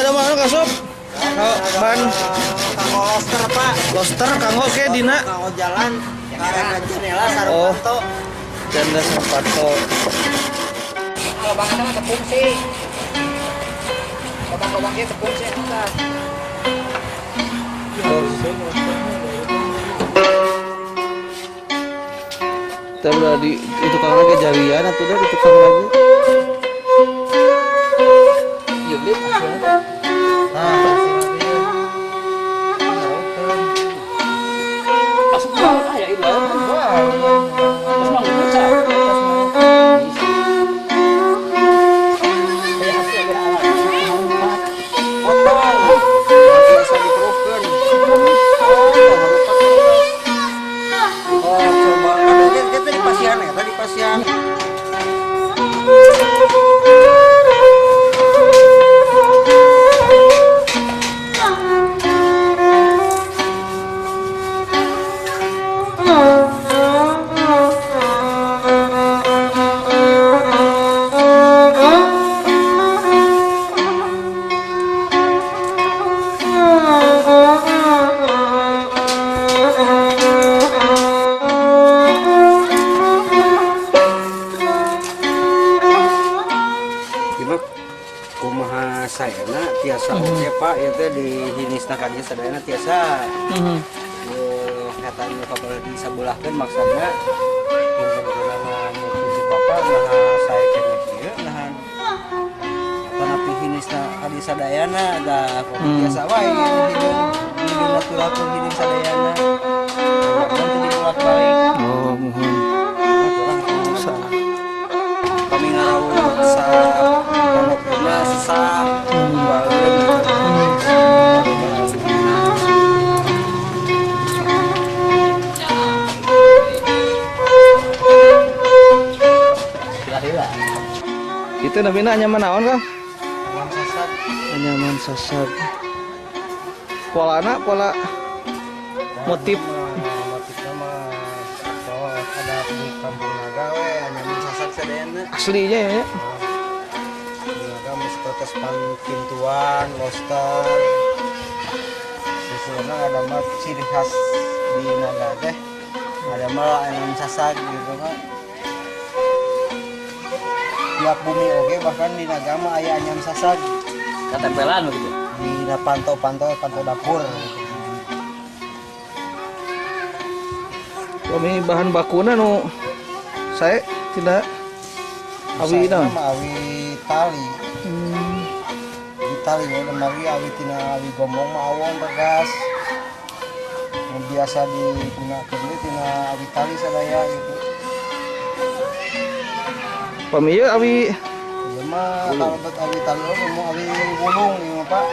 ada mana kasop? Ban kanggo loster Pak. loster kanggo oke dina. Kanggo jalan karena jendela Oh. Sarwanto. Janda Sarwanto. Kalau bang ada mah tepung sih. Lubang-lubangnya tepung sih enggak. Kita udah di itu kang lagi jarian atau udah di tukang lagi. Yuk, Nah, masuk banget ya itu. Terus mau baca. Biasa dikerukeun. Oh, coba kita di pasian ya, tadi pasian. Kumaha sayana tiasa oke Pak ya teh di hinisna kadieu sadayana tiasa. Katan kapal disabulahkeun maksudna yang bergerak mutu Bapak nah saya kene kieu nah tanapi hinisna kadieu sadayana da tiasa wae hideung laturakeun hideung sadayana. Mun teu dibuat balik. oh mohon. Kami ngarawuh sa pondokna sesam Itu namina nyaman naon kang? Uang sasat Anyaman sasab. Polana pola motif motifnya mah kalau ada di kampung naga we anyaman sasat sadayana. aslinya ya. Naga mesti protes pintuan, loster. Sesuatu ada mah ciri khas di naga teh. Ada mah anyaman sasat gitu kan. Tiap bumi oke bahkan di naga mah aya anyaman sasat. Ketempelan begitu. Di pantau dapur gitu. Kami bahan bakuna nu saya tidak awi naon. Awi tali. Di tali ya lemari awi tina awi gomong mah awon tegas. Yang biasa digunakan itu tina awi tali sadaya gitu. Pamieu awi Ieu mah kalau buat awi tali mah mau awi wulung ieu mah Pak.